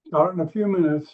Start in a few minutes.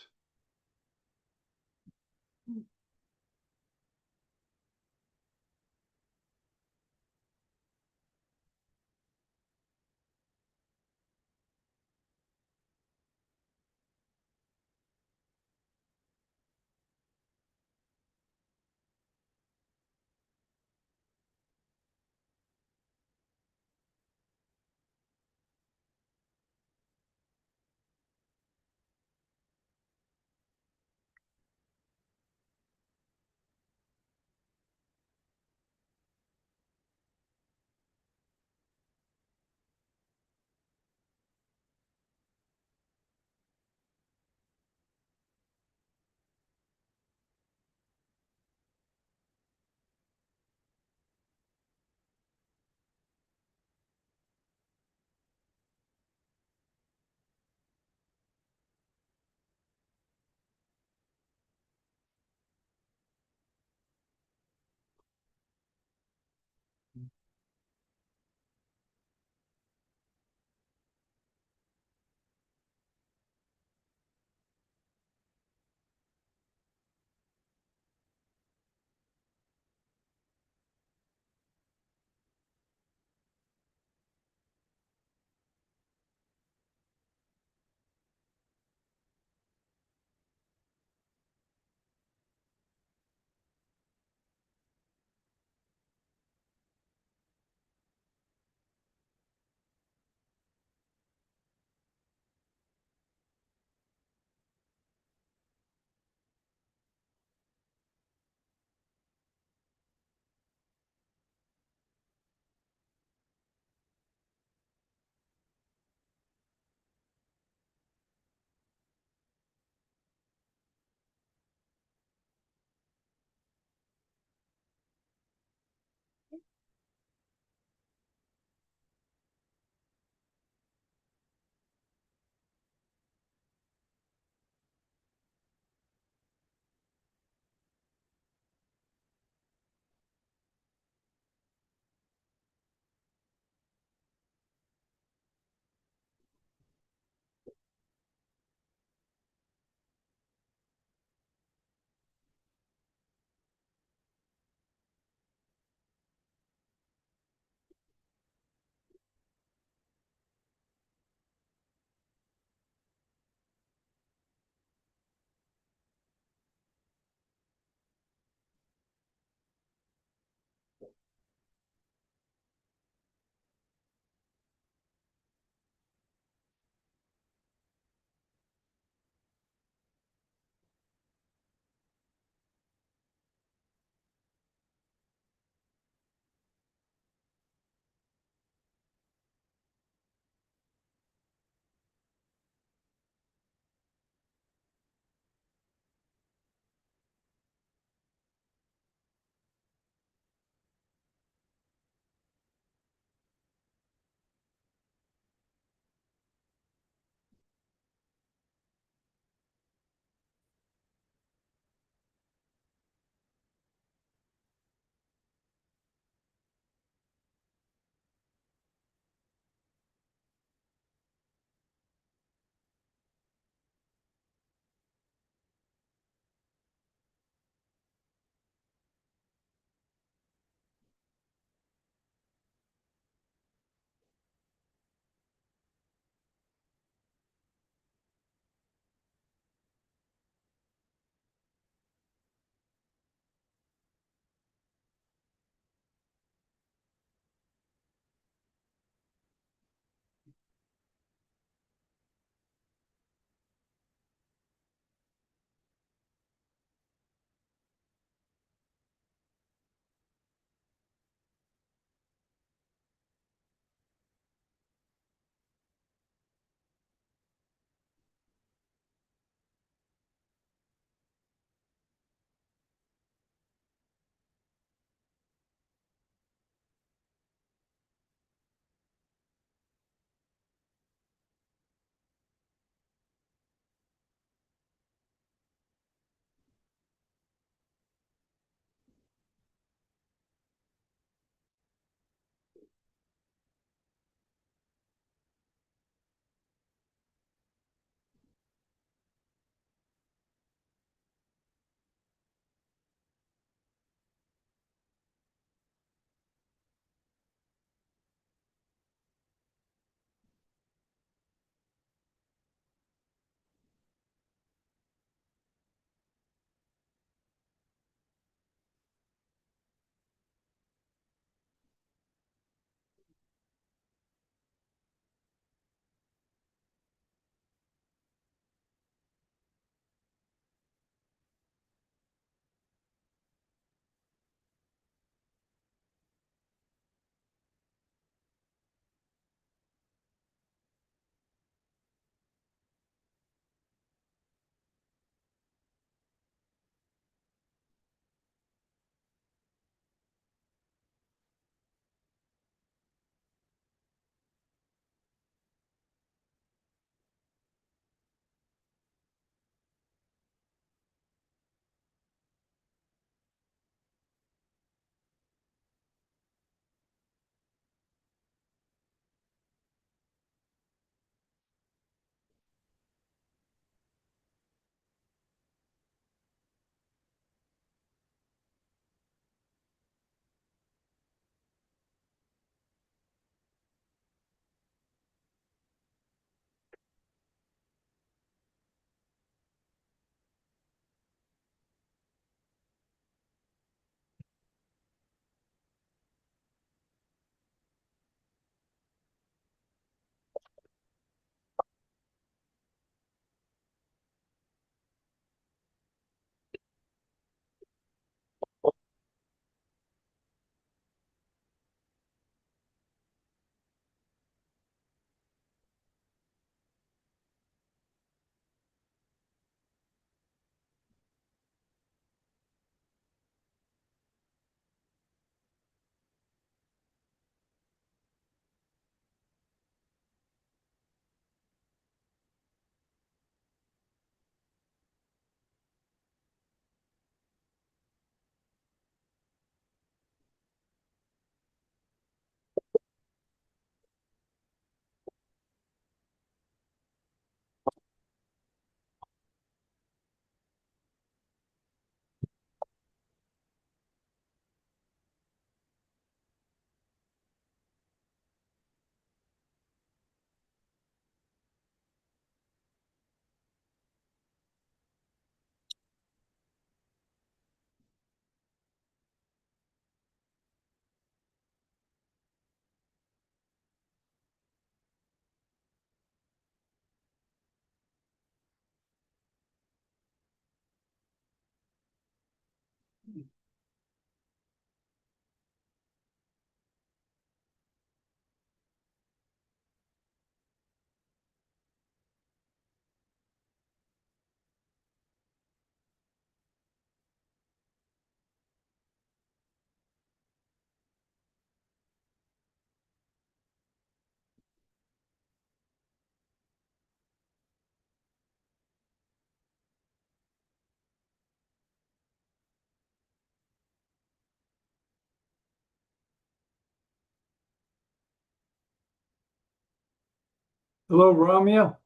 Hello, Ramya.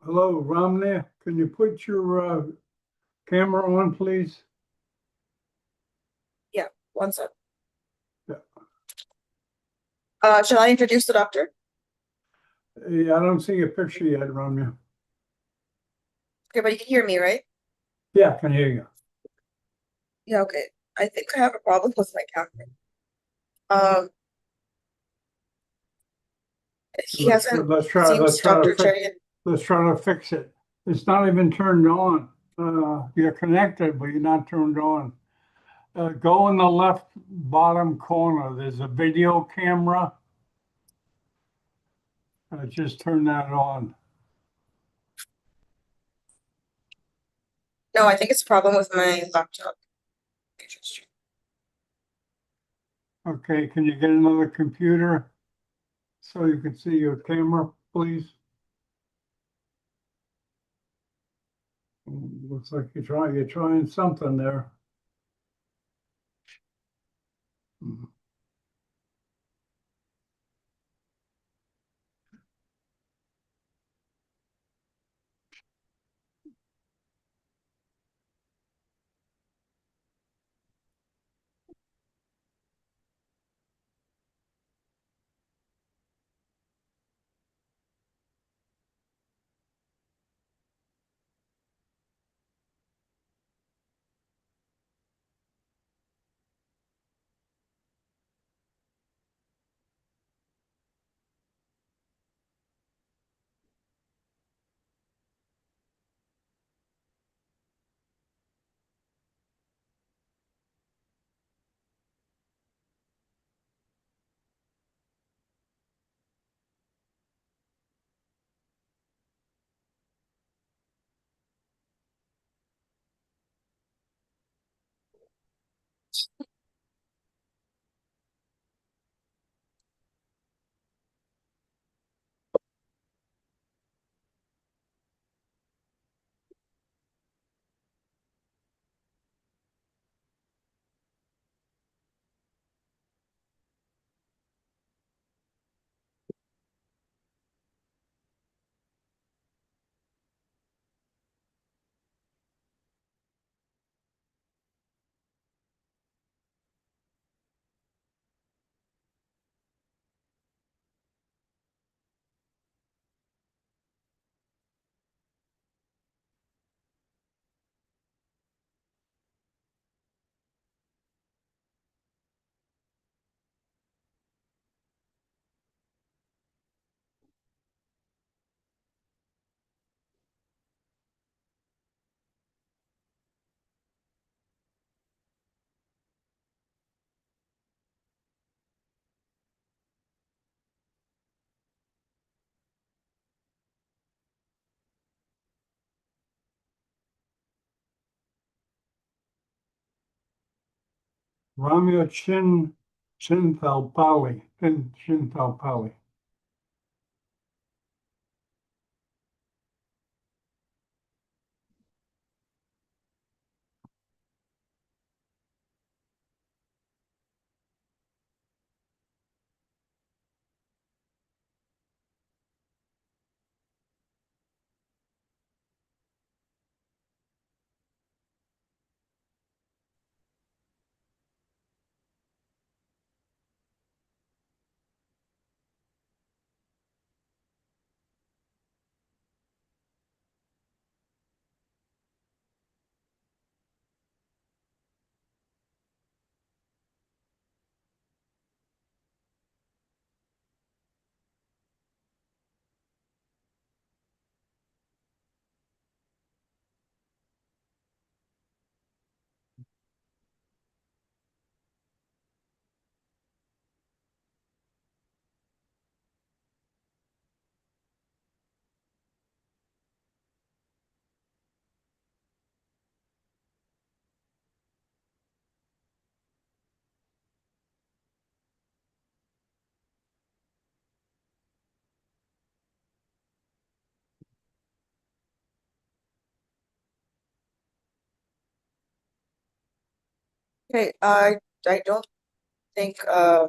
Hello, Ramya. Can you put your camera on, please? Yeah, one sec. Yeah. Shall I introduce the doctor? Yeah, I don't see a picture yet, Ramya. Okay, but you can hear me, right? Yeah, I can hear you. Yeah, okay. I think I have a problem with my camera. Um, he hasn't Let's try seen Dr. Cherry. let's try to fix it. It's not even turned on. You're connected, but you're not turned on. Go in the left bottom corner. There's a video camera. Just turn that on. No, I think it's a problem with my laptop. Okay, can you get another computer so you can see your camera, please? Looks like you're trying something there. Ramya Chintalpalli. Okay, I don't think I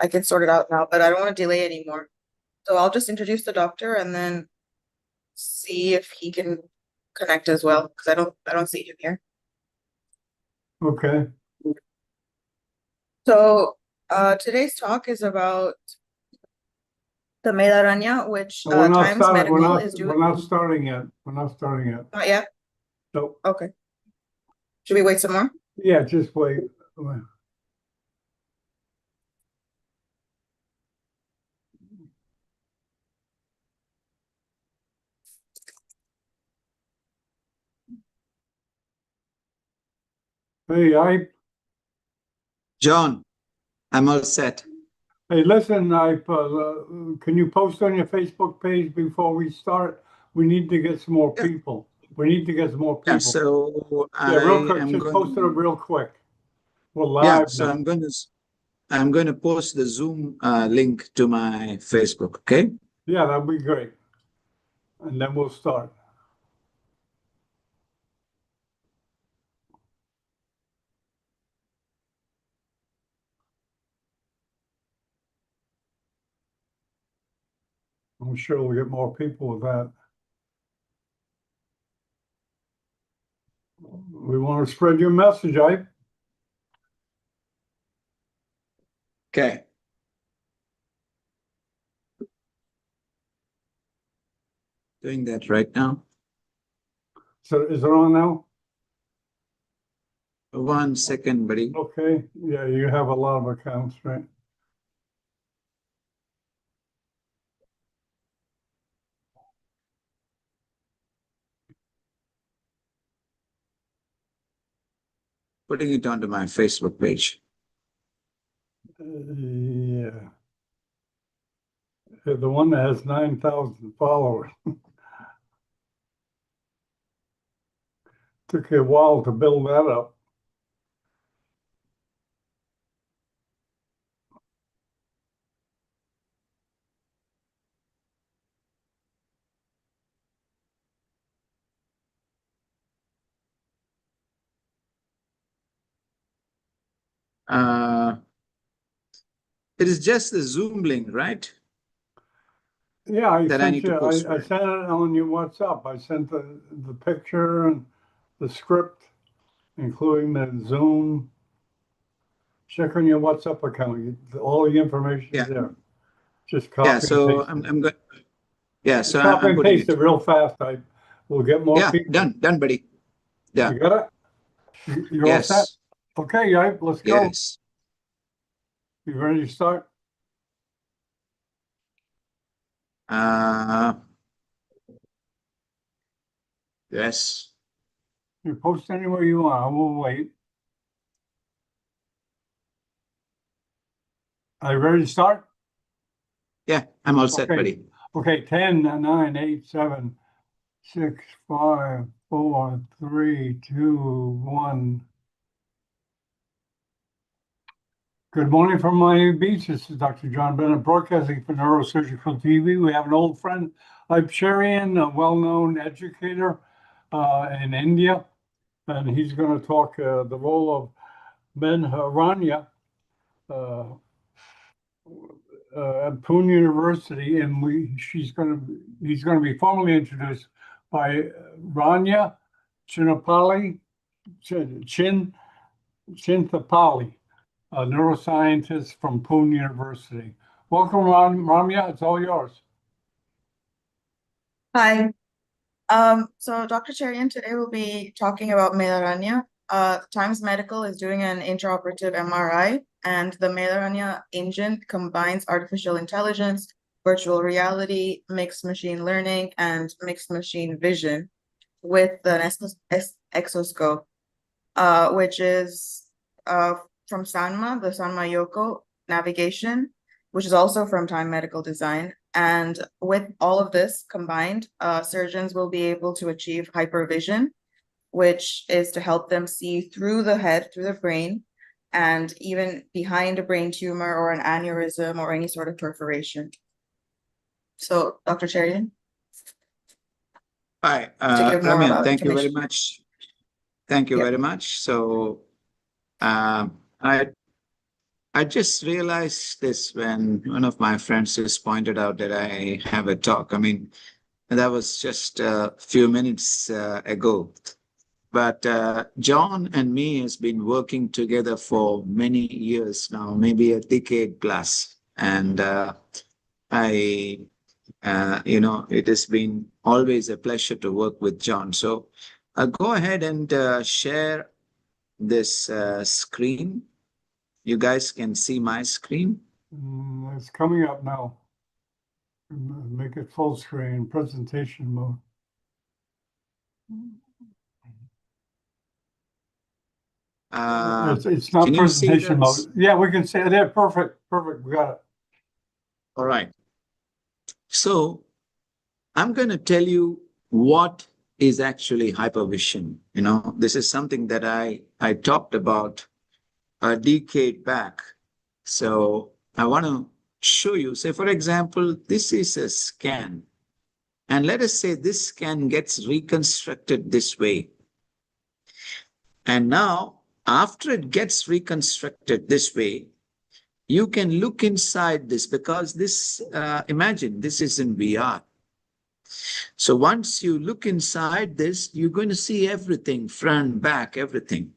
can sort it out now, but I don't want to delay anymore. So I'll just introduce the doctor and then see if he can connect as well, because I don't see him here. Okay. So today's talk is about the Medharanya, which We're not Times starting, Medical is doing. we're not starting yet. We're not starting yet. Not yet? So, Okay. Should we wait some more? yeah, just wait. Hey, John, I'm all set. hey, listen, can you post on your Facebook page before we start? We need to get some more Yeah. people. We need to get some more Yeah, people. so Yeah, I real quick, am just post it going. real quick. We're Yeah, live so now. I'm going to post the Zoom link to my Facebook. Okay. Yeah, that'd be great. And then we'll start. I'm sure we'll get more people with that. We want to spread your message, Ike. Okay. Doing that right now. So is it on now? 1 second, buddy. Okay. Yeah, you have a lot of accounts, right? Putting it onto my Facebook page. Yeah. The one that has 9,000 followers. Took you a while to build that up. It is just the Zoom link, right? Yeah, I That I sent need to you, post I for it. sent it on your WhatsApp. I sent the picture and the script, including the Zoom. Check on your WhatsApp account. All the information Yeah. is there. Just Yeah. copy and So paste it. I'm good. Yeah. So Copy I'm and putting paste it it. real fast. We'll get more Yeah. people. Done, buddy. Yeah. You got it? You're all set? Yes. Okay, Ike, let's go. Yes. You ready to start? Yes. You post anywhere you want. I will wait. Are you ready to start? Yeah. I'm all set, Okay. buddy. Okay, 10, 9, 8, 7, 6, 5, 4, 3, 2, 1. Good morning from Miami Beach. This is Dr. John Bennett broadcasting for Neurosurgical TV. We have an old friend, Sharian, a well-known educator in India, and he's going to talk the role of Medharanya at Pune University, and he's going to be formally introduced by Rania Chinapalli, Chintapalli, a neuroscientist from Pune University. Welcome, Ramya. It's all yours. Hi. So Dr. Cherian today will be talking about Medharanya. Times Medical is doing an intraoperative MRI, and the Medharanya engine combines artificial intelligence, virtual reality, mixed machine learning, and mixed machine vision with an exoscope, which is from Sanma, the Sanma Yoko navigation, which is also from Time Medical Design. And with all of this combined, surgeons will be able to achieve hypervision, which is to help them see through the head, through the brain, and even behind a brain tumor or an aneurysm or any sort of perforation. So, Dr. Cherian? Hi, To give more Ramya, about thank you very information. much. Thank you Yeah. very much. So I just realized this when one of my friends just pointed out that I have a talk. I mean, that was just a few minutes ago. But John and me has been working together for many years now, maybe a decade plus. And it has been always a pleasure to work with John. So I'll go ahead and share this screen. You guys can see my screen. It's coming up now. Make it full screen, presentation mode. It's not Can you see presentation mode. this? Yeah, we can see it. Yeah, perfect. We got it. All right. So I'm going to tell you what is actually hypervision. This is something that I talked about a decade back. So I want to show you, say, for example, this is a scan. And let us say this scan gets reconstructed this way. And now, after it gets reconstructed this way, you can look inside this because this, imagine, this is in VR. So once you look inside this, you're going to see everything, front, back, everything.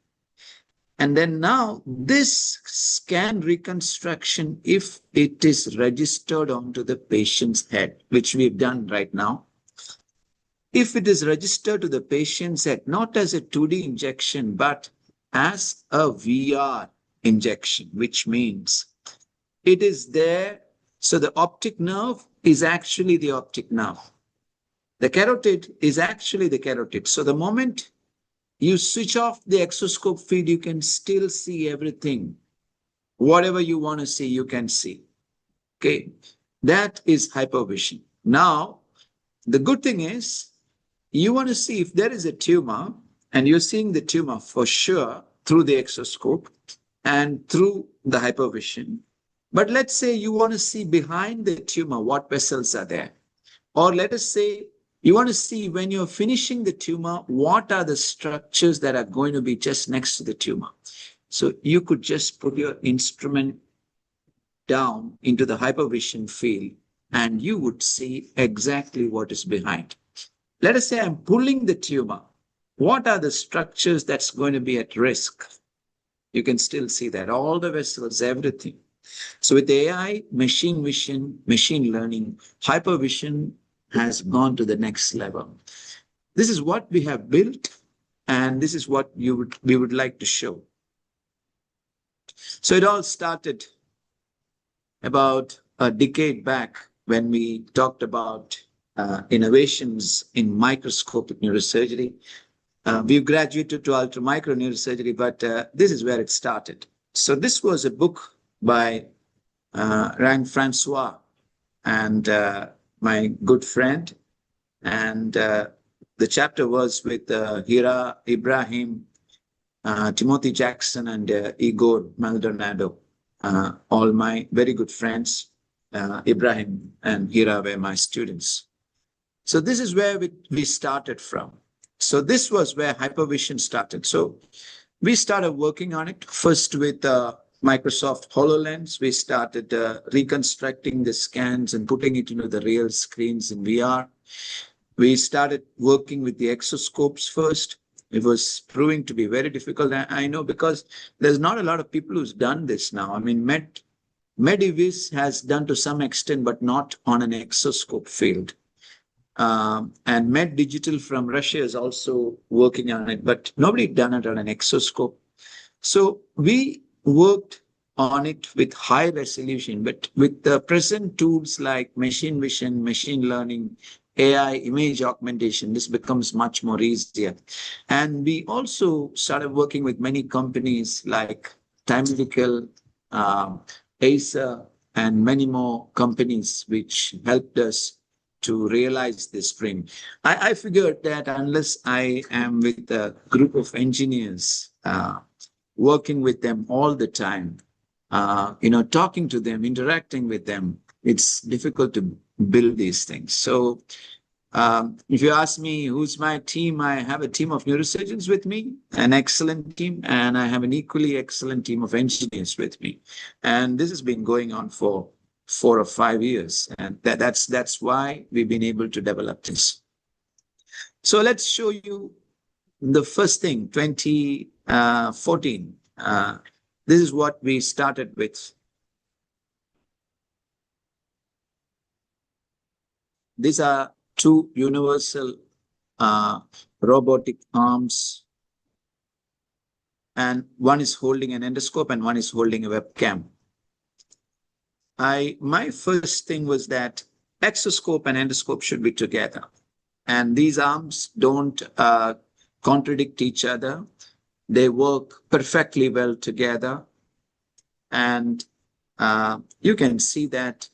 And then now this scan reconstruction, if it is registered onto the patient's head, which we've done right now, if it is registered to the patient's head, not as a 2D injection, but as a VR injection, which means it is there. So the optic nerve is actually the optic nerve. The carotid is actually the carotid. So the moment you switch off the exoscope feed, you can still see everything. Whatever you want to see, you can see. Okay, that is hypervision. Now, the good thing is, you want to see if there is a tumor, and you're seeing the tumor for sure through the exoscope and through the hypervision. But let's say you want to see behind the tumor what vessels are there. Or let us say you want to see when you're finishing the tumor, what are the structures that are going to be just next to the tumor. So you could just put your instrument down into the hypervision field and you would see exactly what is behind. Let us say I'm pulling the tumor. What are the structures that's going to be at risk? You can still see that, all the vessels, everything. So with AI, machine vision, machine learning, hypervision has gone to the next level. This is what we have built, and this is what we would like to show. So it all started about a decade back when we talked about innovations in microscopic neurosurgery. We've graduated to ultramicro neurosurgery, but this is where it started. So this was a book by Rang Francois and my good friend. And the chapter was with Hira Ibrahim, Timothy Jackson, and Igor Maldonado, all my very good friends. Ibrahim and Hira were my students. So this is where we started from. So this was where hypervision started. So we started working on it first with Microsoft HoloLens. We started reconstructing the scans and putting it into the real screens in VR. We started working with the exoscopes first. It was proving to be very difficult. I know because there's not a lot of people who's done this now. I mean, Medivis has done to some extent, but not on an exoscope field. And Med Digital from Russia is also working on it, but nobody done it on an exoscope. So we worked on it with high resolution, but with the present tools like machine vision, machine learning, AI, image augmentation, this becomes much more easier. And we also started working with many companies like Time Medical, Acer, and many more companies which helped us to realize this dream. I figured that unless I am with a group of engineers, working with them all the time, talking to them, interacting with them, it's difficult to build these things. So If you ask me who's my team, I have a team of neurosurgeons with me, an excellent team, and I have an equally excellent team of engineers with me. And this has been going on for 4 or 5 years, and that's why we've been able to develop this. So let's show you the first thing, 2014. This is what we started with. These are 2 universal robotic arms, and one is holding an endoscope and one is holding a webcam. My first thing was that exoscope and endoscope should be together, and these arms don't contradict each other. They work perfectly well together, and you can see that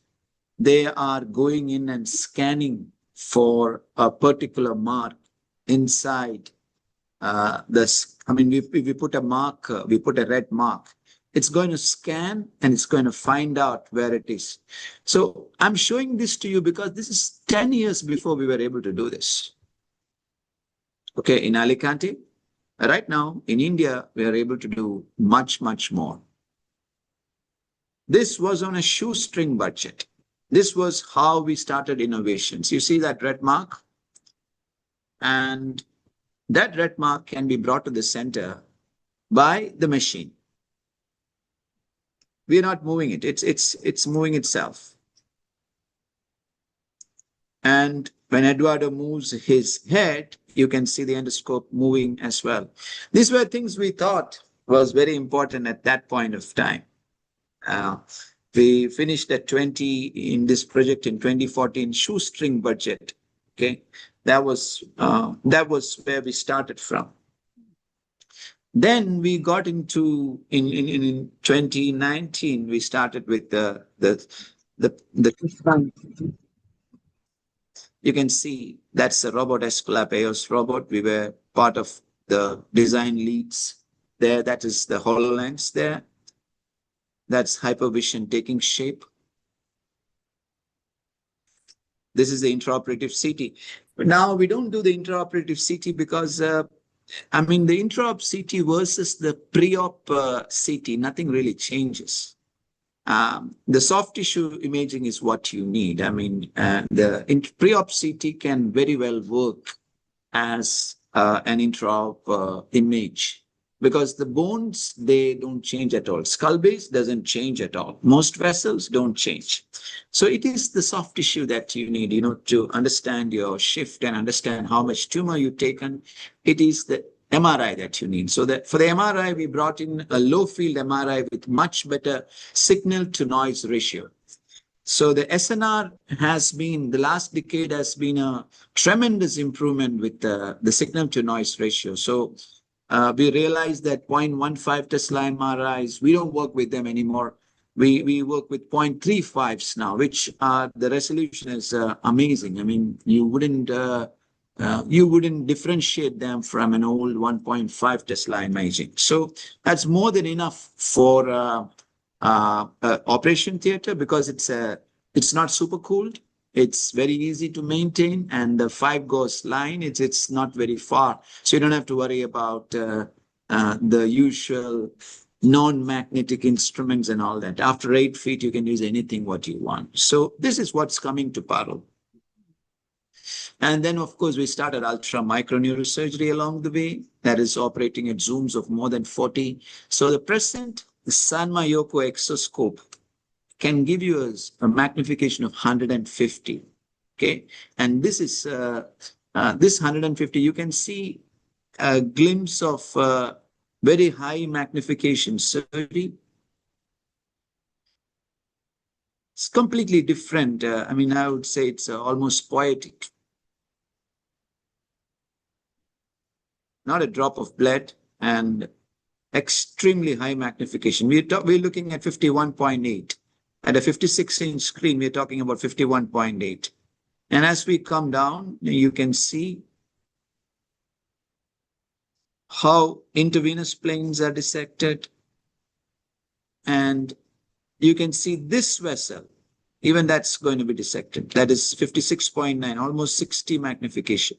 they are going in and scanning for a particular mark inside this. I mean, if we put a marker, we put a red mark, it's going to scan and it's going to find out where it is. So I'm showing this to you because this is 10 years before we were able to do this. Okay, in Alicante, right now in India, we are able to do much, much more. This was on a shoestring budget. This was how we started innovations. You see that red mark? And that red mark can be brought to the center by the machine. We're not moving it. It's moving itself. And when Eduardo moves his head, you can see the endoscope moving as well. These were things we thought was very important at that point of time. We finished at 20 in this project in 2014, shoestring budget. Okay, that was where we started from. Then we got into in 2019. We started with the you can see that's a robot Esculapios robot. We were part of the design leads there. That is the HoloLens there. That's hypervision taking shape. This is the intraoperative CT. But now we don't do the intraoperative CT because, I mean, the intraop CT versus the pre-op CT, nothing really changes. The soft tissue imaging is what you need. I mean, the pre-op CT can very well work as an intraop image, because the bones, they don't change at all. Skull base doesn't change at all. Most vessels don't change. So it is the soft tissue that you need, to understand your shift and understand how much tumor you've taken. It is the MRI that you need. So that for the MRI, we brought in a low field MRI with much better signal to noise ratio. So the SNR has been, the last decade has been a tremendous improvement with the signal to noise ratio. So we realized that 0.15 Tesla MRIs, we don't work with them anymore. We work with 0.35s now, which the resolution is amazing. I mean, you wouldn't differentiate them from an old 1.5 Tesla imaging. So that's more than enough for operation theater, because it's not super cooled. It's very easy to maintain, and the 5 gauge line, it's not very far. So you don't have to worry about the usual non-magnetic instruments and all that. After 8 feet, you can use anything what you want. So this is what's coming to Parul. And then, of course, we started ultra micro neurosurgery along the way. That is operating at zooms of more than 40. So the present Sanma Yoko exoscope can give you a magnification of 150. Okay, and this is this 150. You can see a glimpse of very high magnification surgery. It's completely different. I mean, I would say it's almost poetic. Not a drop of blood and extremely high magnification. We're looking at 51.8. At a 56-inch screen, we're talking about 51.8. And as we come down, you can see how intervenous planes are dissected. And you can see this vessel Even that's going to be dissected. That is 56.9, almost 60 magnification.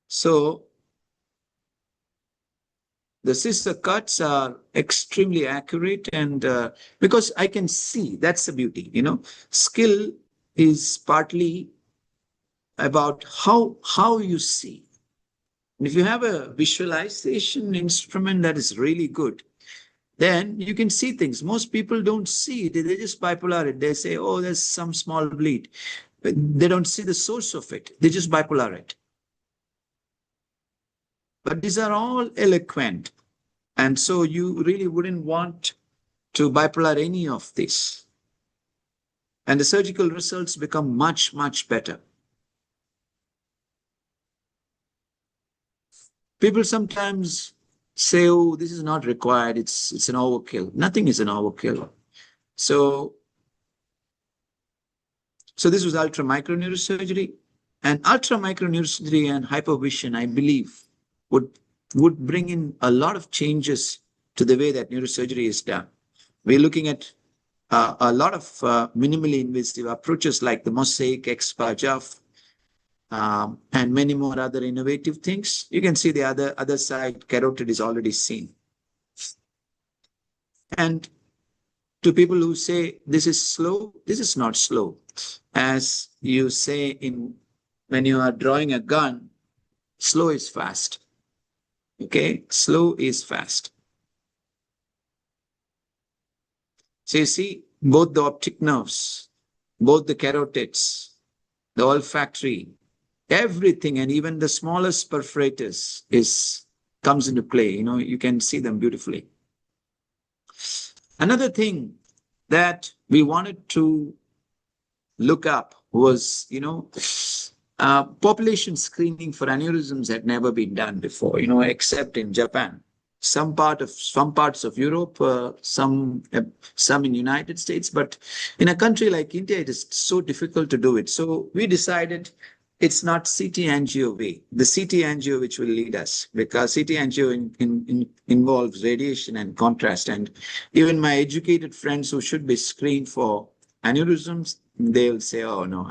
So the scissor cuts are extremely accurate, and because I can see, that's the beauty, skill is partly about how you see. And if you have a visualization instrument that is really good, then you can see things. Most people don't see it. They just bipolar it. They say, oh, there's some small bleed. But they don't see the source of it. They just bipolar it. But these are all eloquent. And so you really wouldn't want to bipolar any of this. And the surgical results become much, much better. People sometimes say, oh, this is not required. It's an overkill. Nothing is an overkill. So this was ultra micro neurosurgery. And ultra micro neurosurgery and hypervision, I believe, would bring in a lot of changes to the way that neurosurgery is done. We're looking at a lot of minimally invasive approaches like the Mosaic, XPA-JUF, and many more other innovative things. You can see the other side, carotid is already seen. And to people who say this is slow, this is not slow. As you say when you are drawing a gun, slow is fast. Okay, slow is fast. So you see, both the optic nerves, both the carotids, the olfactory, everything, and even the smallest perforators comes into play. You can see them beautifully. Another thing that we wanted to look up was, population screening for aneurysms had never been done before, except in Japan. Some parts of Europe, some in United States, but in a country like India, it is so difficult to do it. So we decided it's not CT angio way, the CT angio which will lead us, because CT angio involves radiation and contrast. And even my educated friends who should be screened for aneurysms, they'll say, oh no,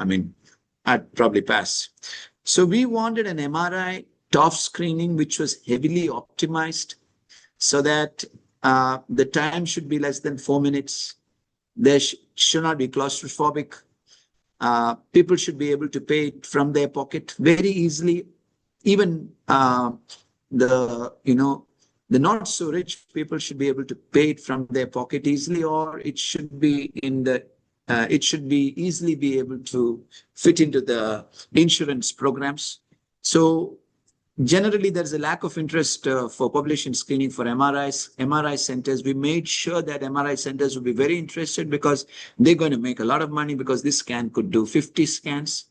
I'd probably pass. So we wanted an MRI TOF screening, which was heavily optimized so that the time should be less than 4 minutes. There should not be claustrophobic. People should be able to pay it from their pocket very easily. Even the not so rich people should be able to pay it from their pocket easily, or it should be easily be able to fit into the insurance programs. So generally, there's a lack of interest for population screening for MRI centers. We made sure that MRI centers would be very interested because they're going to make a lot of money, because this scan could do 50 scans.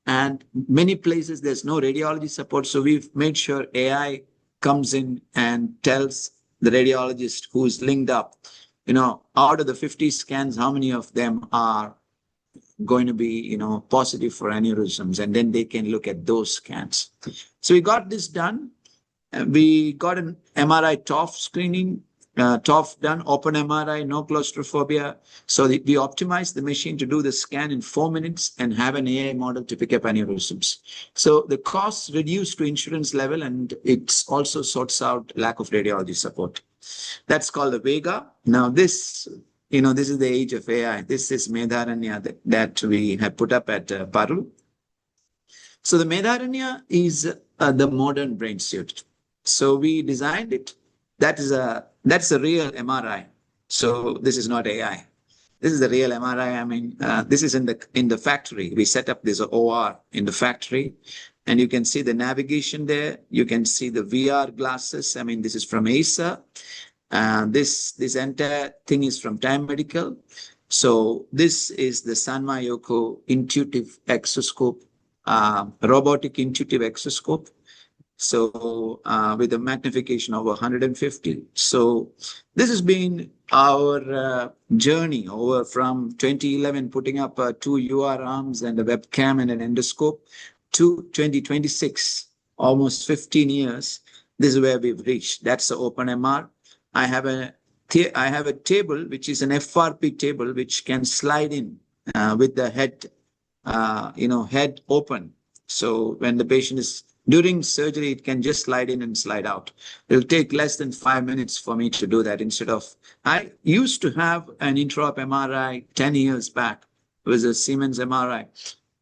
And many places, there's no radiology support. So we've made sure AI comes in and tells the radiologist who's linked up, out of the 50 scans, how many of them are going to be, positive for aneurysms, and then they can look at those scans. So we got this done. We got an MRI TOF screening, TOF done, open MRI, no claustrophobia. So we optimized the machine to do the scan in 4 minutes and have an AI model to pick up aneurysms. So the costs reduced to insurance level, and it also sorts out lack of radiology support. That's called the Vega. Now this is the age of AI. This is Medharanya that we have put up at Paru. So the Medharanya is the modern brain suit. So we designed it. That's a real MRI. So this is not AI. This is the real MRI. This is in the factory. We set up this OR in the factory, and you can see the navigation there. You can see the VR glasses. This is from Acer. This entire thing is from Time Medical. So this is the Sanma Yoko intuitive exoscope, robotic intuitive exoscope. So with a magnification of 150. So this has been our journey over from 2011, putting up 2 UR arms and a webcam and an endoscope, to 2026, almost 15 years. This is where we've reached. That's the open MR. I have a table, which is an FRP table, which can slide in with the head, head open. So when the patient is during surgery, it can just slide in and slide out. It'll take less than 5 minutes for me to do that instead of, I used to have an intraop MRI 10 years back. It was a Siemens MRI.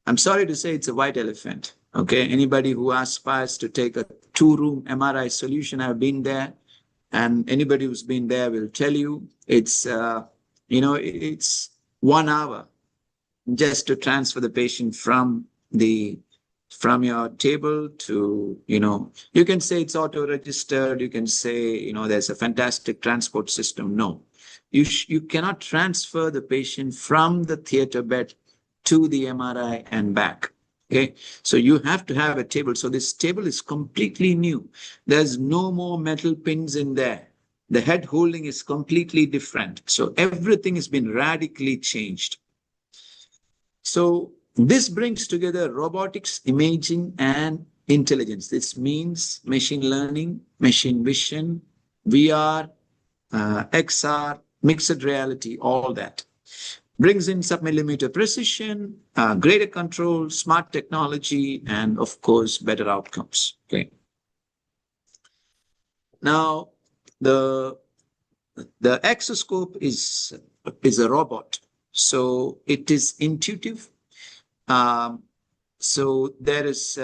I'm sorry to say it's a white elephant. Okay. Anybody who aspires to take a 2-room MRI solution, I've been there. And anybody who's been there will tell you it's, it's 1 hour just to transfer the patient from your table to, you can say it's auto-registered. You can say, there's a fantastic transport system. No, you cannot transfer the patient from the theater bed to the MRI and back. Okay, so you have to have a table. So this table is completely new. There's no more metal pins in there. The head holding is completely different. So everything has been radically changed. So this brings together robotics, imaging, and intelligence. This means machine learning, machine vision, VR, XR, mixed reality, all that. Brings in sub-millimeter precision, greater control, smart technology, and of course, better outcomes. Okay. Now, the exoscope is a robot, so it is intuitive. So there is,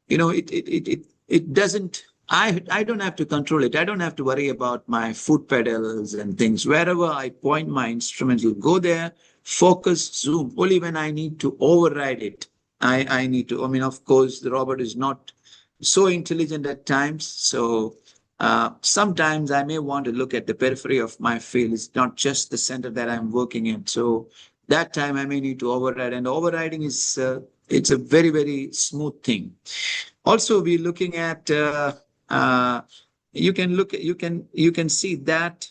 it doesn't. I don't have to control it. I don't have to worry about my foot pedals and things. Wherever I point my instrument, will go there, focus, zoom. Only when I need to override it, I need to. I mean, of course, the robot is not so intelligent at times. So sometimes I may want to look at the periphery of my field. It's not just the center that I'm working in. So that time I may need to override. And overriding is it's a very, very smooth thing. Also, we're looking at. You can see that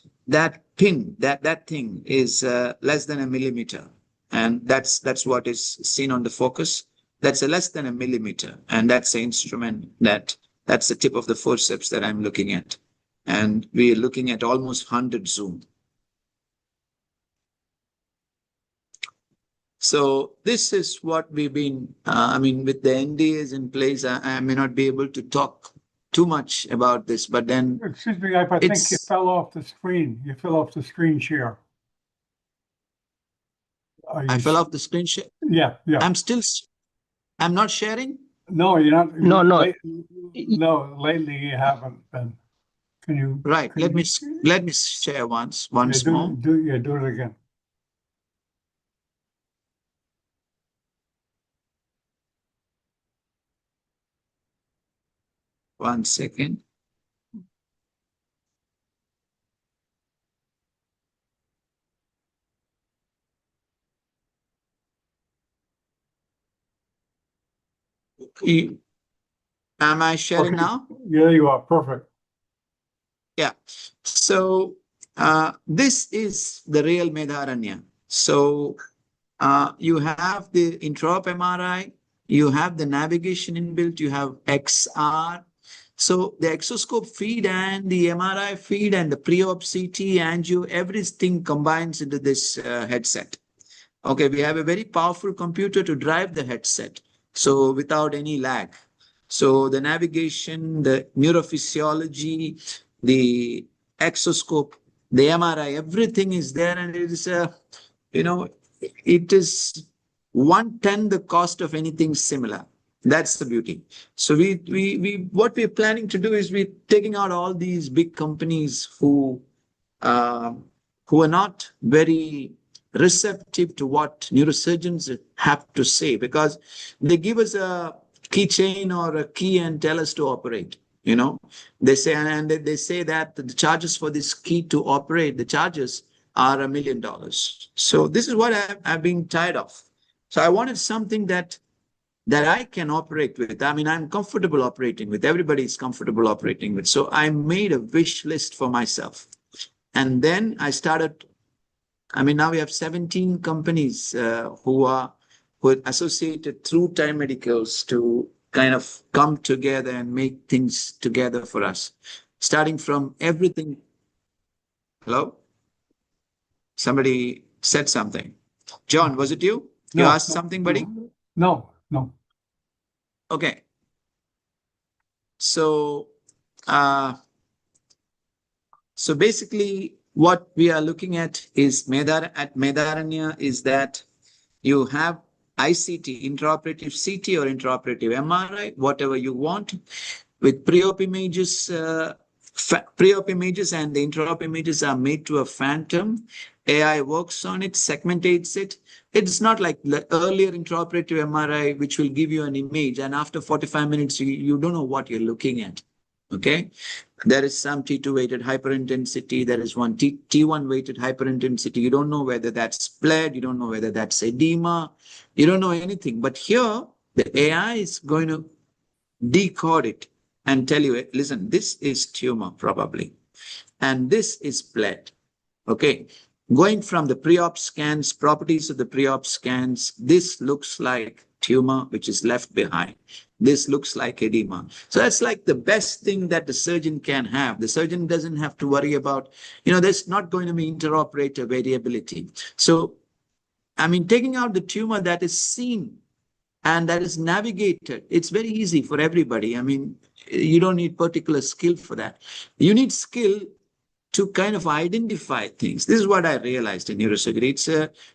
pin, that thing is less than 1 millimeter, and that's what is seen on the focus. That's a less than 1 millimeter, and that's the instrument that's the tip of the forceps that I'm looking at, and we're looking at almost 100 zoom. So this is what we've been. With the NDAs in place, I may not be able to talk too much about this, but then Excuse me, I think you fell off the screen. You fell off the screen share. I fell off the screen share. Yeah. I'm not sharing. No, you're not. No. No, lately you haven't been. Can you? Right. Let me share once more. Do it again. One second. Am I sharing now? Yeah, you are. Perfect. Yeah. So this is the real Medharanya. So you have the intraop MRI, you have the navigation inbuilt, you have XR. So the exoscope feed and the MRI feed and the pre-op CT, angio, everything combines into this headset. Okay, we have a very powerful computer to drive the headset, so without any lag. So the navigation, the neurophysiology, the exoscope, the MRI, everything is there, and it is it is 1/10 the cost of anything similar. That's the beauty. So what we're planning to do is we're taking out all these big companies who are not very receptive to what neurosurgeons have to say, because they give us a keychain or a key and tell us to operate. They say, and they say that the charges for this key to operate, the charges are $1 million. So this is what I've been tired of. So I wanted something that I can operate with. I'm comfortable operating with. Everybody is comfortable operating with. So I made a wish list for myself. And then I started, now we have 17 companies who are associated through Time Medicals to kind of come together and make things together for us. Starting from everything. Hello? Somebody said something. John, was it you? You No, asked something, buddy? no. Okay. So, so basically what we are looking at is Medharanya is that you have ICT, intraoperative CT or intraoperative MRI, whatever you want, with pre-op images, pre-op images and the intra-op images are made to a phantom. AI works on it, segmentates it. It's not like the earlier intraoperative MRI, which will give you an image, and after 45 minutes, you don't know what you're looking at. Okay. There is some T2 weighted hyperintensity. There is one T1 weighted hyperintensity. You don't know whether that's bled. You don't know whether that's edema. You don't know anything. But here, the AI is going to decode it and tell you, listen, this is tumor probably, and this is bled. Okay. Going from the pre-op scans, properties of the pre-op scans, this looks like tumor, which is left behind. This looks like edema. So that's like the best thing that the surgeon can have. The surgeon doesn't have to worry about, there's not going to be interoperator variability. So, I mean, taking out the tumor that is seen and that is navigated, it's very easy for everybody. I mean, you don't need particular skill for that. You need skill to kind of identify things. This is what I realized in neurosurgery. It's,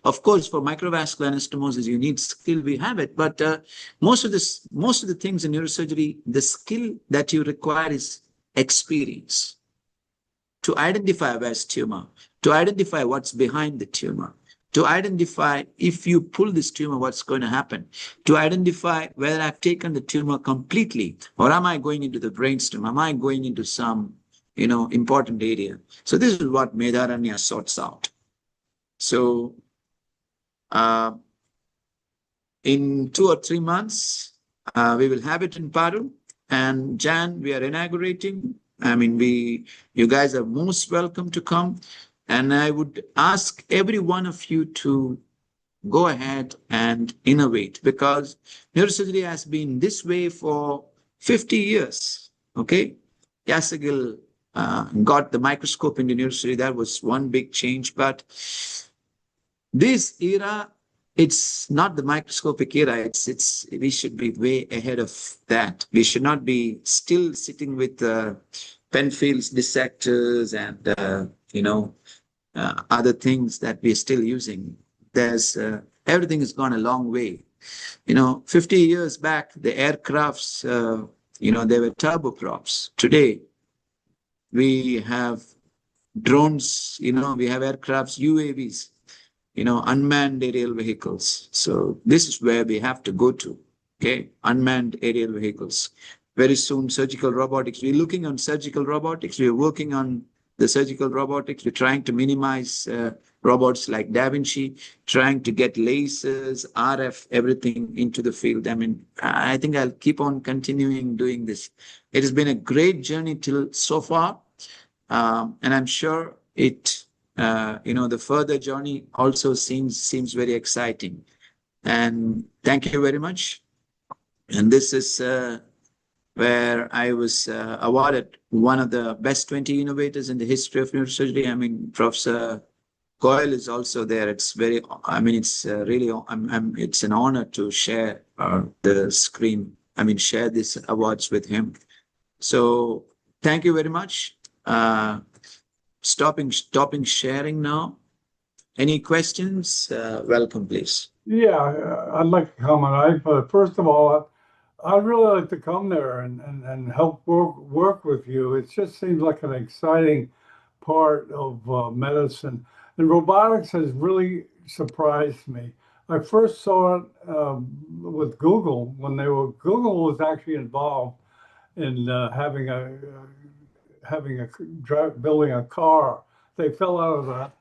of course, for microvascular anastomosis, you need skill, we have it. But most of the things in neurosurgery, the skill that you require is experience to identify where's tumor, to identify what's behind the tumor, to identify if you pull this tumor, what's going to happen, to identify whether I've taken the tumor completely, or am I going into the brainstem, am I going into some important area. So this is what Medharanya sorts out. So in 2 or 3 months, we will have it in Paru, and Jan, we are inaugurating. I mean, you guys are most welcome to come. And I would ask every one of you to go ahead and innovate, because neurosurgery has been this way for 50 years. Okay. Yasagil got the microscope into neurosurgery. That was one big change. But this era, it's not the microscopic era. We should be way ahead of that. We should not be still sitting with Penfield's dissectors and other things that we're still using. There's everything has gone a long way. 50 years back, the aircrafts, they were turboprops. Today, we have drones, we have aircrafts, UAVs, unmanned aerial vehicles. So this is where we have to go to, okay? Unmanned aerial vehicles. Very soon, surgical robotics. We're looking on surgical robotics. We're working on the surgical robotics. We're trying to minimize robots like Da Vinci, trying to get lasers, RF, everything into the field. I mean, I think I'll keep on continuing doing this. It has been a great journey till so far. And I'm sure the further journey also seems very exciting. And thank you very much. And this is where I was awarded one of the best 20 innovators in the history of neurosurgery. I mean, Professor Goyle is also there. It's very, it's really, it's an honor to share the screen. Share these awards with him. So thank you very much. Stopping sharing now. Any questions? Welcome, please. Yeah, I'd like to comment. First of all, I'd really like to come there and help work with you. It just seems like an exciting part of medicine. And robotics has really surprised me. I first saw it with Google when Google was actually involved in building a car. They fell out of that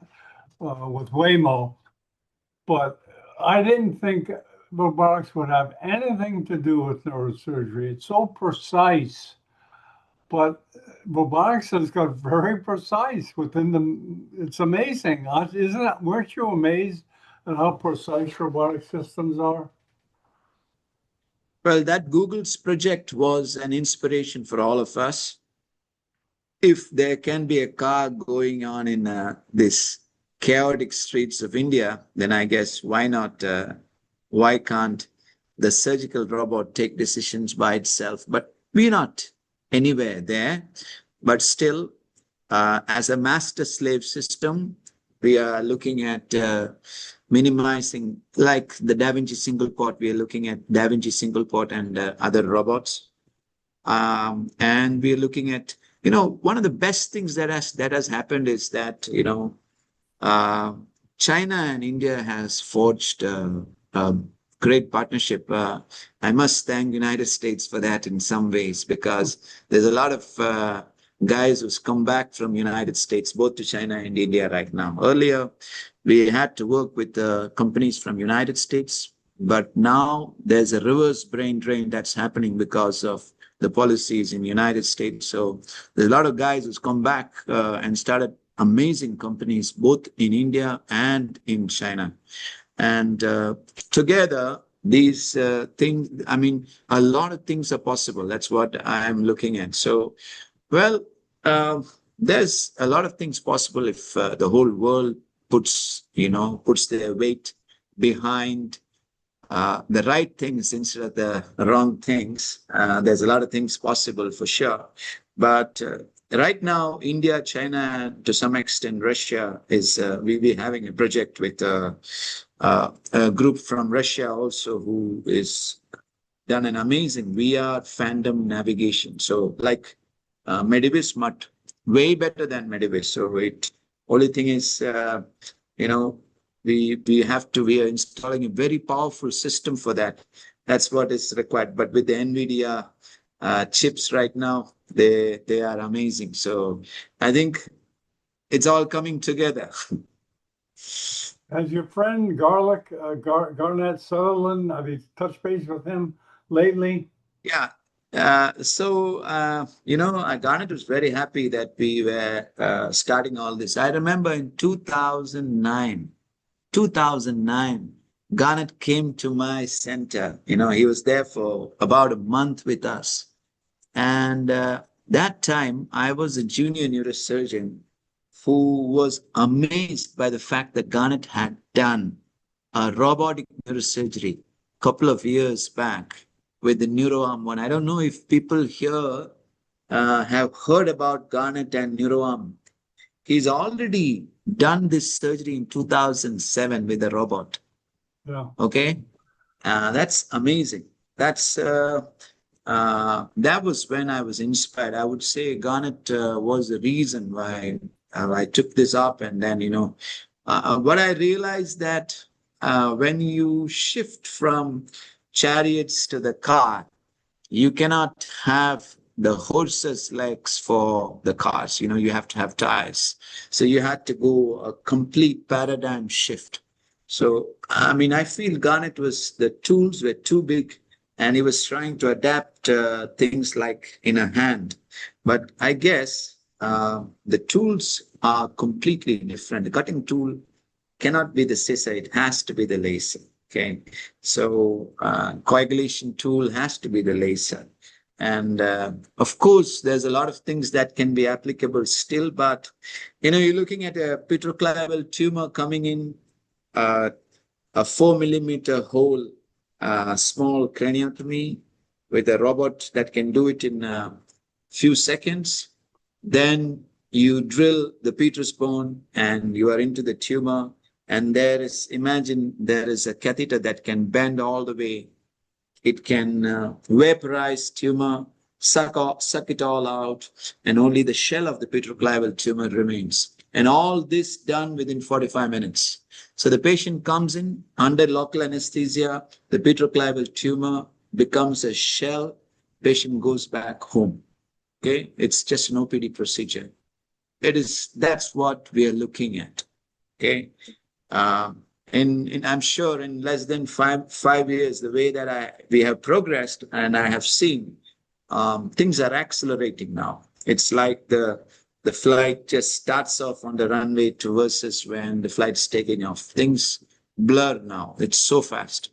with Waymo, but I didn't think robotics would have anything to do with neurosurgery. It's so precise, but robotics has got very precise it's amazing. Weren't you amazed at how precise robotic systems are? Well, that Google's project was an inspiration for all of us. If there can be a car going on in this chaotic streets of India, then I guess why not? Why can't the surgical robot take decisions by itself? But we're not anywhere there. But still, as a master-slave system, we are looking at minimizing, like the Da Vinci single port, we are looking at Da Vinci single port and other robots. And we're looking at, one of the best things that has happened is that, China and India has forged a great partnership. I must thank United States for that in some ways, because there's a lot of guys who's come back from United States, both to China and India right now. Earlier, we had to work with companies from United States, but now there's a reverse brain drain that's happening because of the policies in United States. So there's a lot of guys who's come back and started amazing companies, both in India and in China. And together, these things, I mean, a lot of things are possible. That's what I'm looking at. So, well, there's a lot of things possible if the whole world puts their weight behind the right things instead of the wrong things. There's a lot of things possible for sure. But right now, India, China, to some extent, Russia is, we'll be having a project with a group from Russia also who is done an amazing VR fandom navigation. So like Medivis, but way better than Medivis. So only thing is, we are installing a very powerful system for that. That's what is required. But with the NVIDIA chips right now, they are amazing. So I think it's all coming together. Has your friend Garnett Sutherland, have you touched base with him lately? Yeah. Garnet was very happy that we were starting all this. I remember in 2009, Garnet came to my center. He was there for about a month with us. And that time, I was a junior neurosurgeon who was amazed by the fact that Garnet had done a robotic neurosurgery a couple of years back with the NeuroArm one. I don't know if people here have heard about Garnet and NeuroArm. He's already done this surgery in 2007 with a robot. Yeah. Okay. That's amazing. That was when I was inspired. I would say Garnet was the reason why I took this up. And then, what I realized that when you shift from chariots to the car, you cannot have the horse's legs for the cars. You have to have tires. So you had to go a complete paradigm shift. So, I mean, I feel Garnet the tools were too big and he was trying to adapt things like in a hand. But I guess the tools are completely different. The cutting tool cannot be the scissor. It has to be the laser. Okay. So coagulation tool has to be the laser. And of course, there's a lot of things that can be applicable still, but you're looking at a petroclival tumor coming in, a 4-millimeter hole, small craniotomy with a robot that can do it in a few seconds. Then you drill the petrous bone and you are into the tumor. And imagine there is a catheter that can bend all the way. It can vaporize tumor, suck it all out, and only the shell of the petroclival tumor remains. And all this done within 45 minutes. So the patient comes in under local anesthesia, the petroclival tumor becomes a shell, patient goes back home. Okay, it's just an OPD procedure. That's what we are looking at. Okay. I'm sure in less than five years, the way that we have progressed and I have seen, things are accelerating now. It's like the flight just starts off on the runway to versus when the flight's taking off. Things blur now. It's so fast.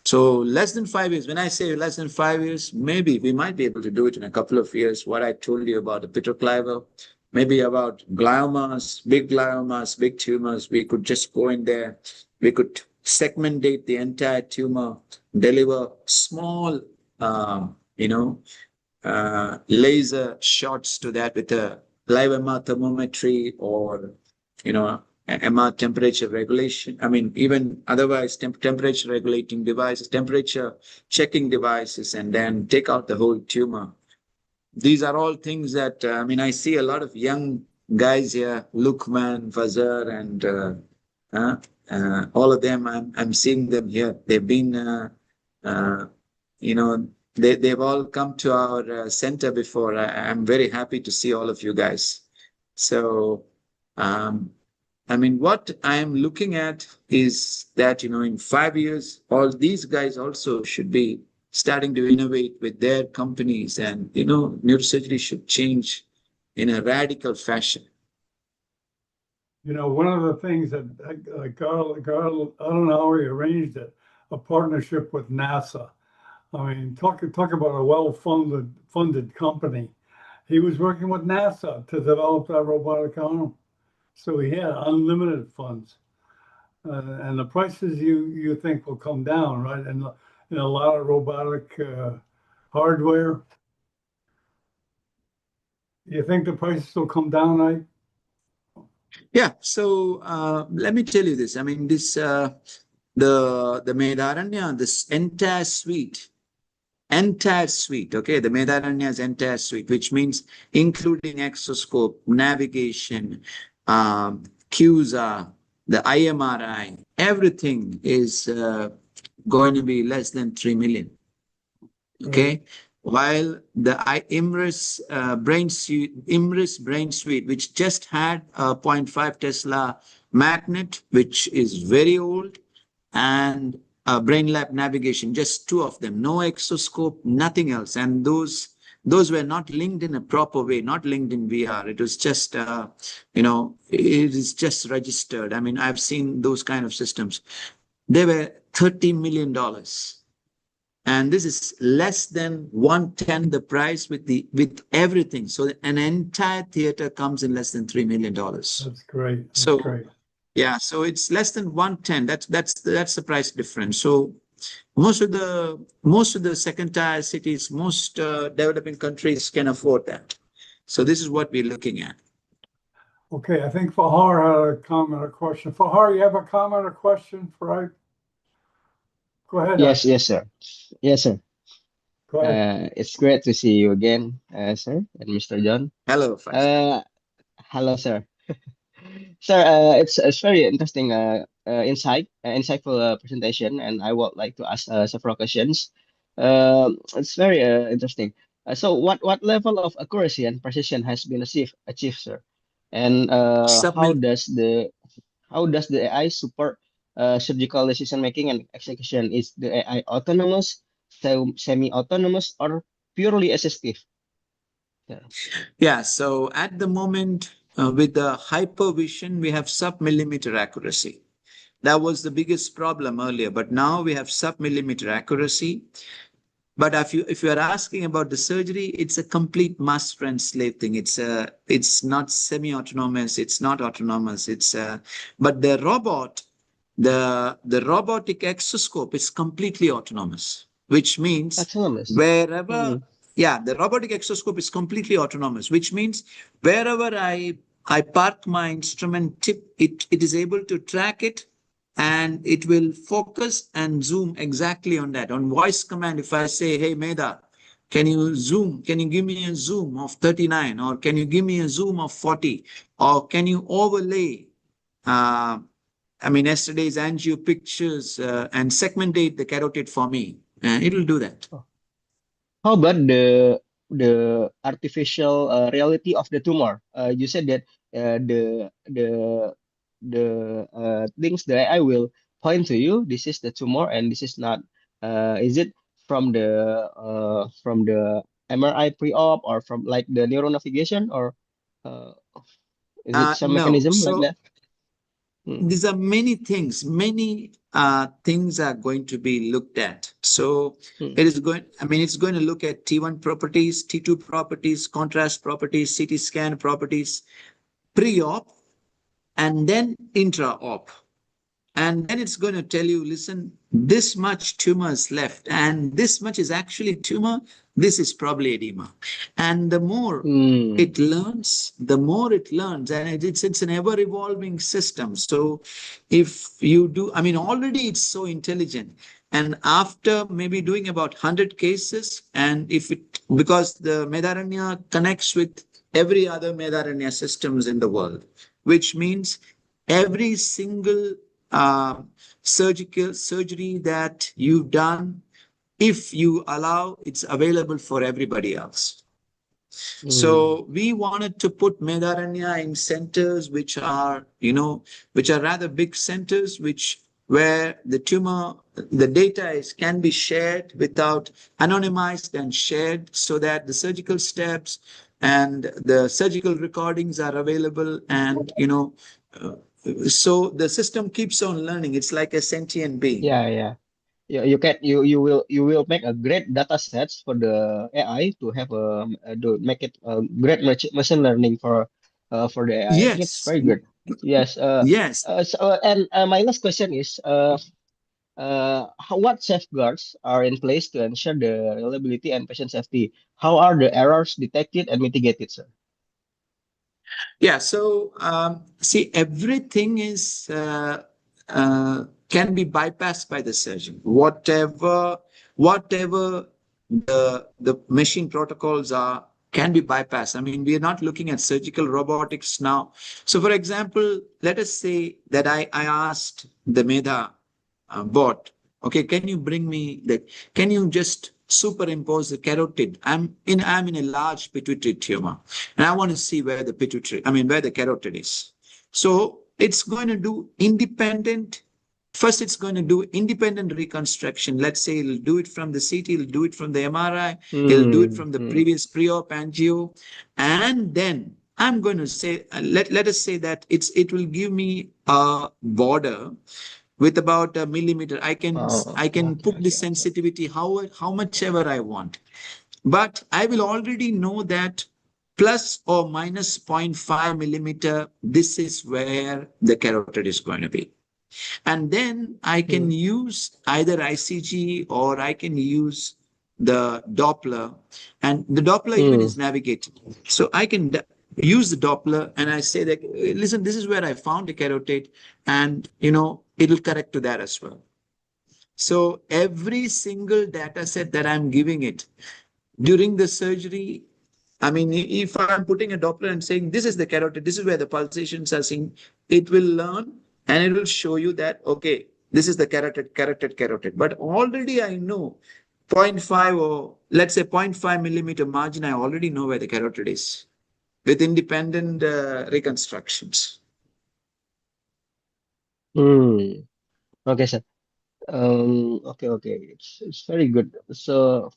So less than 5 years, when I say less than 5 years, maybe we might be able to do it in a couple of years. What I told you about the petrocliver, maybe about gliomas, big tumors, we could just go in there. We could segmentate the entire tumor, deliver small, laser shots to that with a live MR thermometry or, MR temperature regulation. I mean, even otherwise, temperature regulating devices, temperature checking devices, and then take out the whole tumor. These are all things that, I see a lot of young guys here, Lukman, Fazar, and all of them, I'm seeing them here. They've been, they've all come to our center before. I'm very happy to see all of you guys. So, what I'm looking at is that, in 5 years, all these guys also should be starting to innovate with their companies, and, neurosurgery should change in a radical fashion. One of the things that Carl, I don't know how he arranged it, a partnership with NASA. Talk about a well-funded company. He was working with NASA to develop that robotic arm. So he had unlimited funds. And the prices you think will come down, right? And in a lot of robotic hardware. You think the prices will come down, right? Yeah. So let me tell you this. The Medharanya, this entire suite, okay, the Medharanya's entire suite, which means including exoscope, navigation, QSA, the IMRI, everything is going to be less than 3 million. Okay. While the IMRIS brain suite, which just had a 0.5 Tesla magnet, which is very old, and brain lab navigation, just two of them, no exoscope, nothing else. And those were not linked in a proper way, not linked in VR. It was just, it is just registered. I've seen those kind of systems. They were $30 million. And this is less than 1/10 the price with everything. So an entire theater comes in less than $3 million. That's great. That's so great. Yeah, so it's less than 1/10. That's the price difference. So most of the second tier cities, most developing countries can afford that. So this is what we're looking at. Okay, I think Fahar had a comment or question. Fahar, you have a comment or question for I? Go ahead. Yes, sir. Yes, sir. Go ahead. It's great to see you again, sir, and Mr. John. Hello. Hello, sir. Sir, it's very interesting, insightful presentation, and I would like to ask several questions. It's very interesting. So, what level of accuracy and precision has been achieved, sir? And how does the AI support surgical decision making and execution? Is the AI autonomous, semi-autonomous, or purely assistive? Yeah. So at the moment, with the hypervision, we have sub-millimeter accuracy. That was the biggest problem earlier, but now we have sub-millimeter accuracy. But if you are asking about the surgery, it's a complete master and slave thing. It's not semi-autonomous. It's not autonomous. But the robotic exoscope is completely autonomous, which means Autonomous. wherever, the robotic exoscope is completely autonomous, which means wherever I park my instrument tip, it is able to track it, and it will focus and zoom exactly on that. On voice command, if I say, hey, Medha, can you zoom? Can you give me a zoom of 39? Or can you give me a zoom of 40? Or can you overlay, yesterday's angio pictures and segmentate the carotid for me? It'll do that. How about the artificial reality of the tumor? You said that the things that I will point to you, this is the tumor and this is not. Is it from the MRI pre-op or from like the neural navigation, or is it some No. mechanism So like that? these are many things, many things are going to be looked at. So Hmm. it's going to look at T1 properties, T2 properties, contrast properties, CT scan properties, pre-op, and then intra-op. And then it's going to tell you, listen, this much tumor is left, and this much is actually tumor. This is probably edema. And the more it learns, and it's an ever evolving system. So if you do, already it's so intelligent. And after maybe doing about 100 cases, and because the Medharanya connects with every other Medharanya systems in the world, which means every single surgery that you've done, if you allow, it's available for everybody else. So we wanted to put Medharanya in centers which are rather big centers, where the data can be shared without anonymized and shared, so that the surgical steps and the surgical recordings are available, and uh, so the system keeps on learning. It's like a sentient being. Yeah. You will make a great data sets for the AI to have to make it a great machine learning for the AI. I think it's Yes, very good. Yes. yes. And my last question is what safeguards are in place to ensure the reliability and patient safety? How are the errors detected and mitigated, sir? Yeah, so see, everything can be bypassed by the surgeon. Whatever the machine protocols are can be bypassed. We are not looking at surgical robotics now. So, for example, let us say that I asked the Medha bot, okay, can you just superimpose the carotid? I'm in a large pituitary tumor, and I want to see where the carotid is. So it's going to do first it's going to do independent reconstruction. Let's say it'll do it from the CT, it'll do it from the MRI, it'll do it from the previous pre-op angio, and then I'm going to say, let us say that it will give me a border with about a millimeter. I Oh, can put the okay. sensitivity how much ever I want, but I will already know that plus or minus 0.5 millimeter, this is where the carotid is going to be. And then I can use either ICG, or I can use the Doppler, and the Doppler even is navigatable. So I can use the Doppler, and I say that, listen, this is where I found the carotid, and it'll correct to that as well. So every single data set that I'm giving it during the surgery, if I'm putting a Doppler and saying this is the carotid, this is where the pulsations are seen, it will learn and it will show you that, okay, this is the carotid. But already I know 0.5, or let's say 0.5 millimeter margin, I already know where the carotid is with independent reconstructions. Okay, sir. Okay. It's very good. So,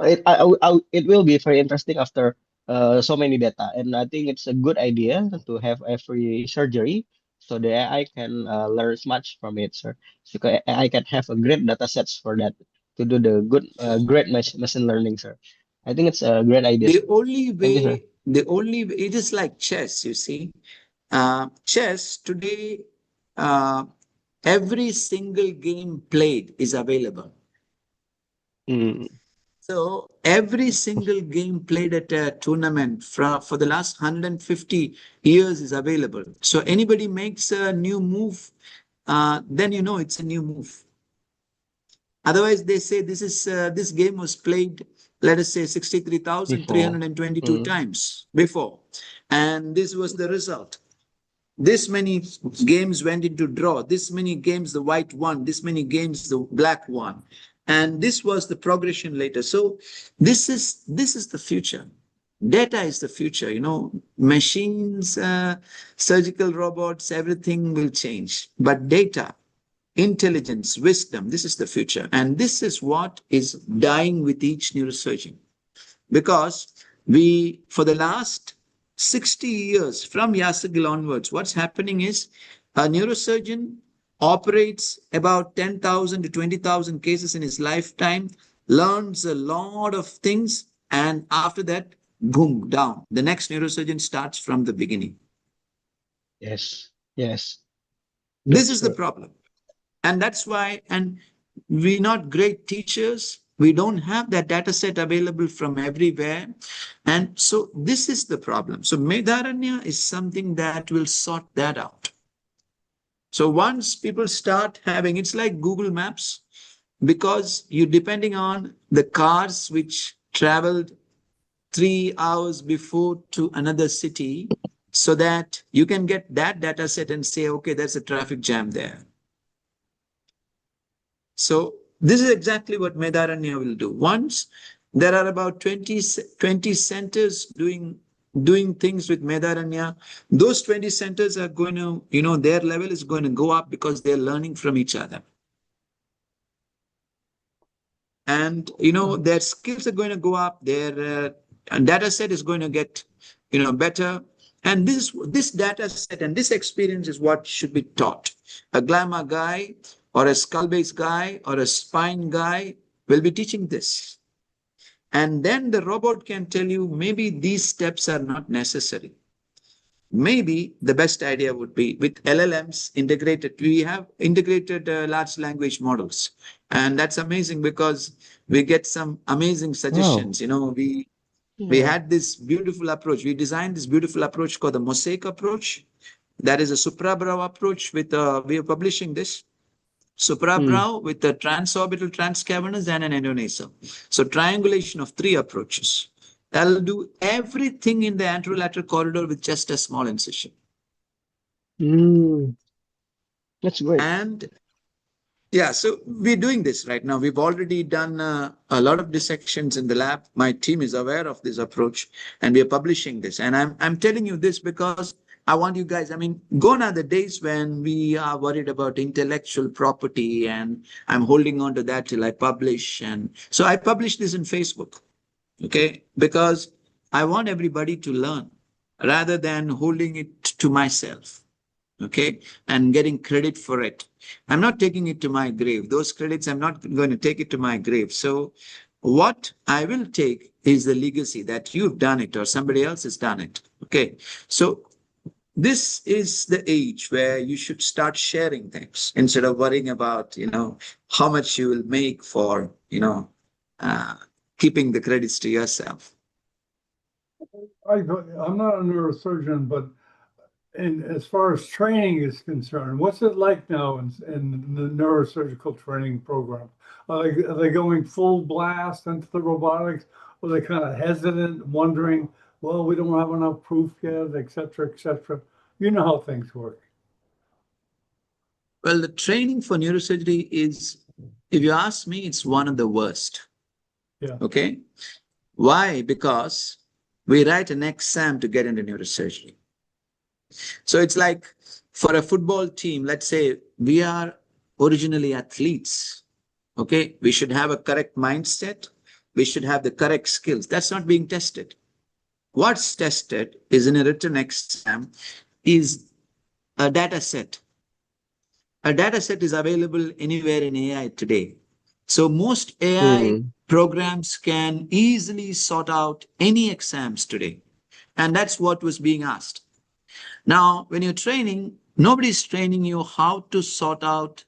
it will be very interesting after so many data, and I think it's a good idea to have every surgery so the AI can learn much from it, sir. So AI can have a great data sets for that to do the great machine learning, sir. I think it's a great idea, The sir. only Thank you, sir. way, it is like chess, you see. Chess today, uh, every single game played is available. Mm. So every single game played at a tournament for the last 150 years is available. So anybody makes a new move, then it's a new move. Otherwise, they say this game was played, let us say, Before. 63,322 times before, and this was the result. This many games went into draw. This many games the white won. This many games the black won, and this was the progression later. So this is the future. Data is the future. Machines, surgical robots, everything will change. But data, intelligence, wisdom, this is the future, and this is what is dying with each neurosurgeon, because for the last 60 years from Yasagil onwards, what's happening is A neurosurgeon operates about 10,000 to 20,000 cases in his lifetime, learns a lot of things, and after that, boom, down. The next neurosurgeon starts from the beginning. Yes. Yes. This That's is the true. problem. And that's why, and we're not great teachers. We don't have that data set available from everywhere. And so this is the problem. So Medharanya is something that will sort that out. So once people start having, it's like Google Maps, because you're depending on the cars which traveled 3 hours before to another city, so that you can get that data set and say, okay, there's a traffic jam there. So this is exactly what Medharanya will do. Once there are about 20 centers doing things with Medharanya, those 20 centers are going to, their level is going to go up because they're learning from each other. And, their skills are going to go up, their data set is going to get, better. And this data set and this experience is what should be taught. A glamour guy or a skull-based guy or a spine guy will be teaching this. And then the robot can tell you maybe these steps are not necessary. Maybe the best idea would be with LLMs integrated. We have integrated large language models. And that's amazing because we get some amazing suggestions. We Yeah. had this beautiful approach. We designed this beautiful approach called the mosaic approach. That is a suprabrow approach with, we are publishing this. Suprabrow with the transorbital transcavernous and an endonasal. So triangulation of 3 approaches. That'll do everything in the anterolateral corridor with just a small incision. That's great. And yeah, so we're doing this right now. We've already done a lot of dissections in the lab. My team is aware of this approach and we are publishing this. And I'm telling you this because I want you guys, gone are the days when we are worried about intellectual property and I'm holding on to that till I publish. And so I publish this in Facebook, okay? Because I want everybody to learn rather than holding it to myself, okay? And getting credit for it. I'm not taking it to my grave. Those credits, I'm not going to take it to my grave. So what I will take is the legacy that you've done it or somebody else has done it, okay? So this is the age where you should start sharing things instead of worrying about, how much you will make for, keeping the credits to yourself. I'm not a neurosurgeon, but as far as training is concerned, what's it like now in the neurosurgical training program? Are they going full blast into the robotics? Or are they kind of hesitant, wondering, well, we don't have enough proof yet, et cetera, et cetera? You know how things work. Well, the training for neurosurgery is, if you ask me, it's one of the worst. Yeah. Okay. Why? Because we write an exam to get into neurosurgery. So it's like for a football team, let's say we are originally athletes. Okay. We should have a correct mindset. We should have the correct skills. That's not being tested. What's tested is in a written exam is a data set. A data set is available anywhere in AI today. So most AI programs can easily sort out any exams today. And that's what was being asked. Now, when you're training, nobody's training you how to sort out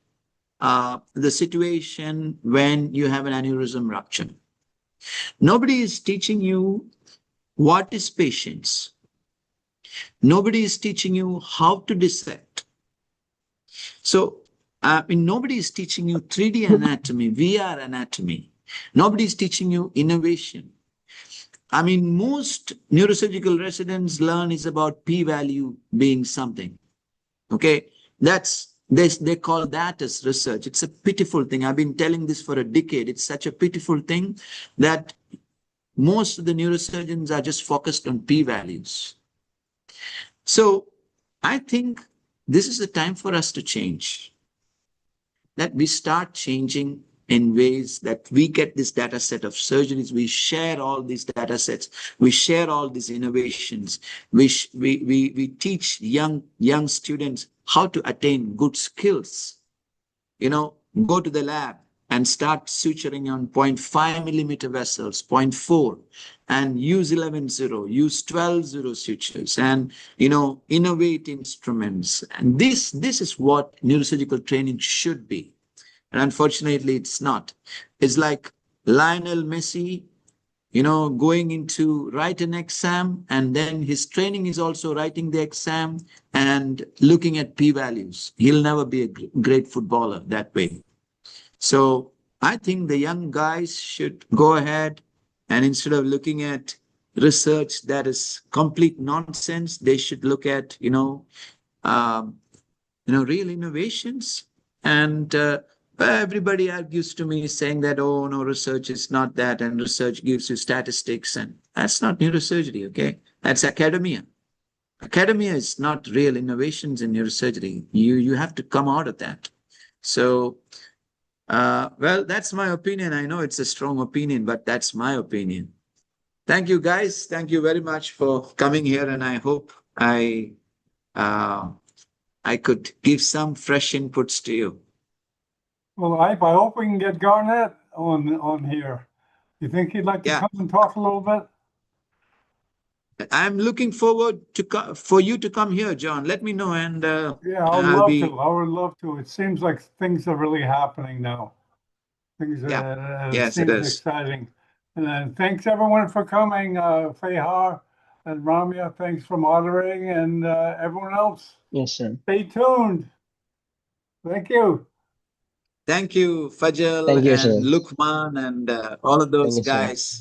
the situation when you have an aneurysm rupture. Nobody is teaching you what is patience. Nobody is teaching you how to dissect. So, nobody is teaching you 3D anatomy, VR anatomy. Nobody is teaching you innovation. Most neurosurgical residents learn is about p-value being something. Okay, they call that as research. It's a pitiful thing. I've been telling this for a decade. It's such a pitiful thing that most of the neurosurgeons are just focused on p-values. So I think this is the time for us to change. That we start changing in ways that we get this data set of surgeries, we share all these data sets, we share all these innovations, we teach young students how to attain good skills. Go to the lab and start suturing on 0.5 millimeter vessels, 0.4, and use 11-0, use 12-0 sutures, and innovate instruments. And this is what neurosurgical training should be. And unfortunately, it's not. It's like Lionel Messi, going into write an exam, and then his training is also writing the exam and looking at p-values. He'll never be a great footballer that way. So I think the young guys should go ahead, and instead of looking at research that is complete nonsense, they should look at, real innovations. And everybody argues to me saying that, oh, no, research is not that, and research gives you statistics, and that's not neurosurgery, okay? That's academia. Academia is not real innovations in neurosurgery. You have to come out of that. So, well, that's my opinion. I know it's a strong opinion, but that's my opinion. Thank you, guys. Thank you very much for coming here, and I hope I could give some fresh inputs to you. Well, I hope we can get Garnett on here. You think he'd like to Yeah. come and talk a little bit? I'm looking forward for you to come here, John. Let me know, and Yeah, I would I'll love be. to. I would love to. It seems like things are really happening now. Things Yeah. it Yes, it seems is. exciting. And then thanks everyone for coming. Fehar and Ramya, thanks for moderating, and everyone else, Yes, sir. stay tuned. Thank you. Thank you, Fajal Thank you, sir. and Lukman and all of those Thank you, sir. guys.